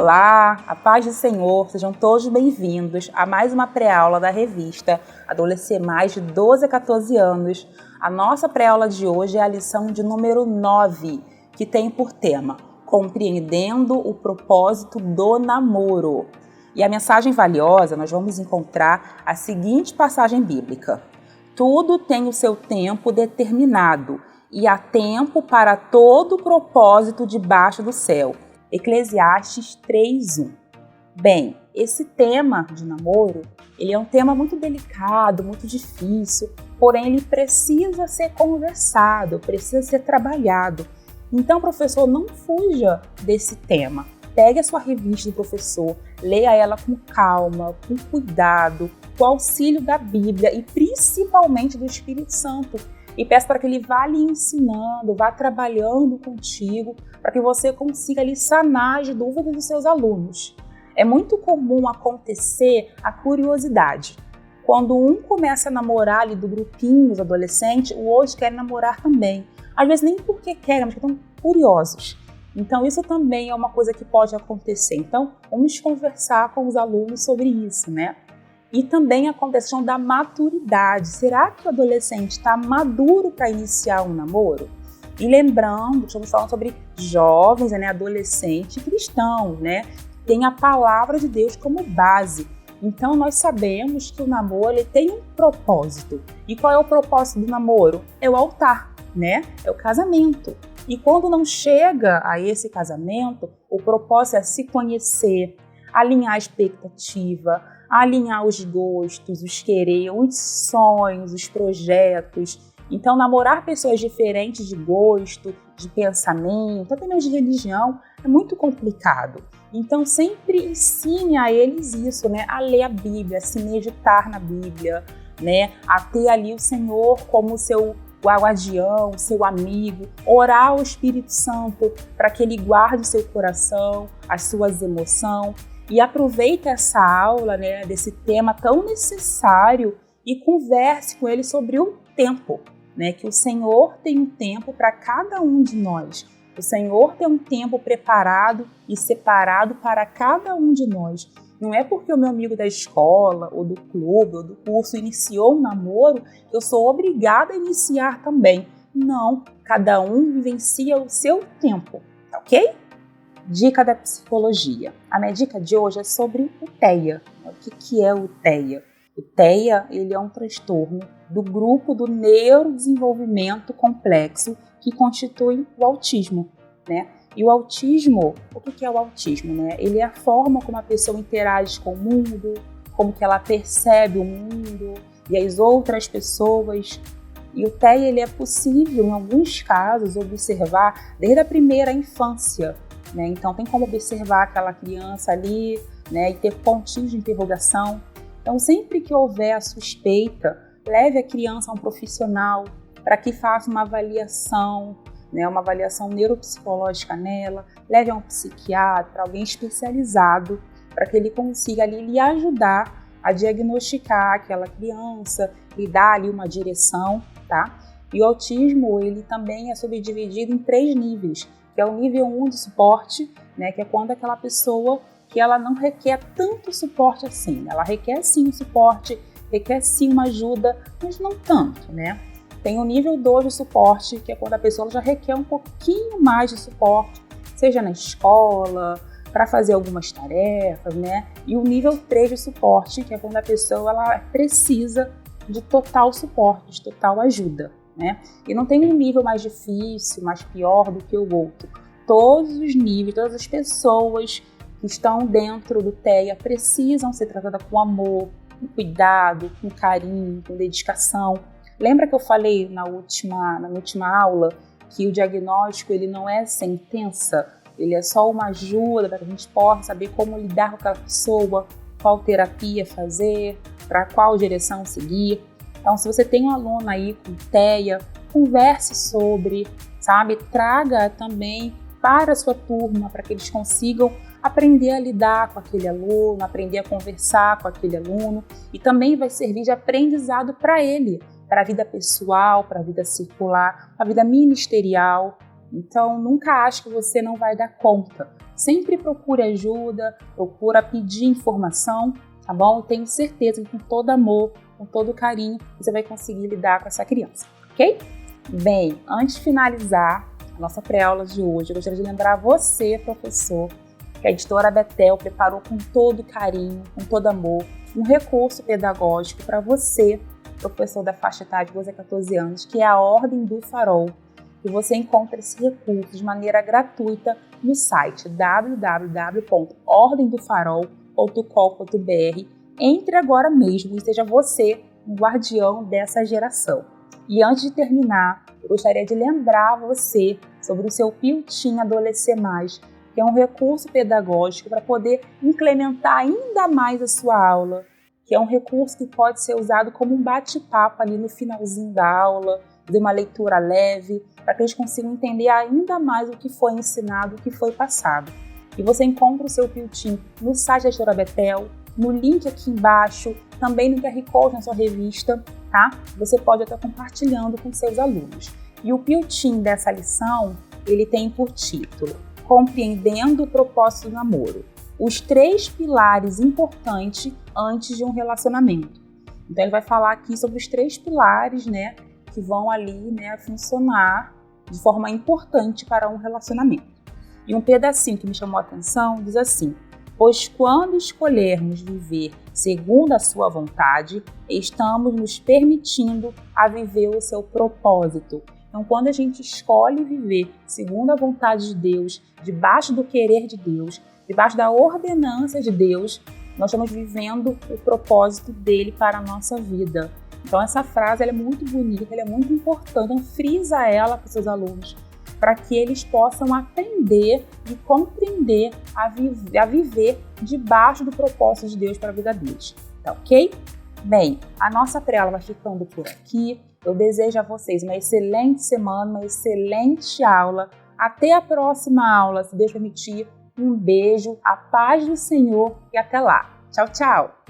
Olá, a paz do Senhor, sejam todos bem-vindos a mais uma pré-aula da revista Adolescer Mais de 12 a 14 anos. A nossa pré-aula de hoje é a lição de número 9, que tem por tema Compreendendo o propósito do namoro. E a mensagem valiosa, nós vamos encontrar a seguinte passagem bíblica: tudo tem o seu tempo determinado e há tempo para todo propósito debaixo do céu. Eclesiastes 3:1. Bem, esse tema de namoro, ele é um tema muito delicado, muito difícil, porém ele precisa ser conversado, precisa ser trabalhado. Então, professor, não fuja desse tema. Pegue a sua revista do professor, leia ela com calma, com cuidado, com o auxílio da Bíblia e principalmente do Espírito Santo. E peço para que ele vá lhe ensinando, vá trabalhando contigo, para que você consiga ali sanar as dúvidas dos seus alunos. É muito comum acontecer a curiosidade. Quando um começa a namorar ali do grupinho dos adolescentes, o outro quer namorar também. Às vezes nem porque querem, mas porque estão curiosos. Então isso também é uma coisa que pode acontecer. Então vamos conversar com os alunos sobre isso, né? E também a questão da maturidade. Será que o adolescente está maduro para iniciar um namoro? E lembrando, estamos falando sobre jovens, né, adolescente cristão, né? Tem a palavra de Deus como base. Então nós sabemos que o namoro ele tem um propósito. E qual é o propósito do namoro? É o altar, né? É o casamento. E quando não chega a esse casamento, o propósito é se conhecer, alinhar a expectativa, alinhar os gostos, os querer, os sonhos, os projetos. Então, namorar pessoas diferentes de gosto, de pensamento, até mesmo de religião, é muito complicado. Então, sempre ensine a eles isso, né? A ler a Bíblia, a se meditar na Bíblia, né? A ter ali o Senhor como seu guardião, seu amigo, orar ao Espírito Santo para que ele guarde o seu coração, as suas emoções. E aproveita essa aula, né, desse tema tão necessário e converse com ele sobre o tempo, né, que o Senhor tem um tempo para cada um de nós. O Senhor tem um tempo preparado e separado para cada um de nós. Não é porque o meu amigo da escola, ou do clube, ou do curso iniciou um namoro, que eu sou obrigada a iniciar também. Não, cada um vivencia o seu tempo, tá ok? Dica da psicologia. A minha dica de hoje é sobre o TEA. O que é o TEA? O TEA ele é um transtorno do grupo do neurodesenvolvimento complexo que constitui o autismo, né? E o autismo, o que é o autismo, né? Ele é a forma como a pessoa interage com o mundo, como que ela percebe o mundo e as outras pessoas. E o TEA ele é possível, em alguns casos, observar desde a primeira infância, né? Então tem como observar aquela criança ali, né, e ter pontinhos de interrogação. Então sempre que houver a suspeita, leve a criança a um profissional para que faça uma avaliação, né, uma avaliação neuropsicológica nela, leve a um psiquiatra, alguém especializado, para que ele consiga ali lhe ajudar a diagnosticar aquela criança, lhe dar ali uma direção, tá? E o autismo, ele também é subdividido em 3 níveis, que é o nível 1 de suporte, né, que é quando aquela pessoa que ela não requer tanto suporte assim. Ela requer sim um suporte, requer sim uma ajuda, mas não tanto, né? Tem o nível 2 de suporte, que é quando a pessoa já requer um pouquinho mais de suporte, seja na escola, para fazer algumas tarefas, né? E o nível 3 de suporte, que é quando a pessoa ela precisa de total suporte, de total ajuda, né? E não tem um nível mais difícil, mais pior do que o outro. Todos os níveis, todas as pessoas que estão dentro do TEA precisam ser tratadas com amor, com cuidado, com carinho, com dedicação. Lembra que eu falei na última aula que o diagnóstico ele não é sentença, ele é só uma ajuda para que a gente possa saber como lidar com aquela pessoa, qual terapia fazer, para qual direção seguir. Então, se você tem um aluno aí com TEA, converse sobre, sabe? Traga também para a sua turma, para que eles consigam aprender a lidar com aquele aluno, aprender a conversar com aquele aluno, e também vai servir de aprendizado para ele, para a vida pessoal, para a vida circular, para a vida ministerial. Então, nunca ache que você não vai dar conta. Sempre procure ajuda, procura pedir informação, tá bom? Eu tenho certeza que com todo amor, com todo carinho, você vai conseguir lidar com essa criança, ok? Bem, antes de finalizar a nossa pré-aula de hoje, eu gostaria de lembrar você, professor, que a editora Betel preparou com todo carinho, com todo amor, um recurso pedagógico para você, professor da faixa etária de 12 a 14 anos, que é a Ordem do Farol. E você encontra esse recurso de maneira gratuita no site www.ordemdofarol.com.br. Entre agora mesmo e seja você um guardião dessa geração. E antes de terminar, eu gostaria de lembrar você sobre o seu Piltim Adolescer Mais, que é um recurso pedagógico para poder implementar ainda mais a sua aula, que é um recurso que pode ser usado como um bate-papo ali no finalzinho da aula, de uma leitura leve, para que eles consigam entender ainda mais o que foi ensinado, o que foi passado. E você encontra o seu Piltim no site da editora Betel, no link aqui embaixo, também no QR Code na sua revista, tá? Você pode estar compartilhando com seus alunos. E o Piltim dessa lição, ele tem por título Compreendendo o Propósito do Namoro. Os 3 pilares importantes antes de um relacionamento. Então ele vai falar aqui sobre os 3 pilares, né, que vão ali, né, funcionar de forma importante para um relacionamento. E um pedacinho que me chamou a atenção diz assim: pois quando escolhermos viver segundo a sua vontade, estamos nos permitindo a viver o seu propósito. Então, quando a gente escolhe viver segundo a vontade de Deus, debaixo do querer de Deus, debaixo da ordenança de Deus, nós estamos vivendo o propósito dele para a nossa vida. Então essa frase ela é muito bonita, ela é muito importante, então frisa ela para os seus alunos, para que eles possam aprender e compreender a viver debaixo do propósito de Deus para a vida deles, tá ok? Bem, a nossa pré-aula vai ficando por aqui. Eu desejo a vocês uma excelente semana, uma excelente aula. Até a próxima aula, se Deus permitir. Um beijo, a paz do Senhor e até lá. Tchau, tchau!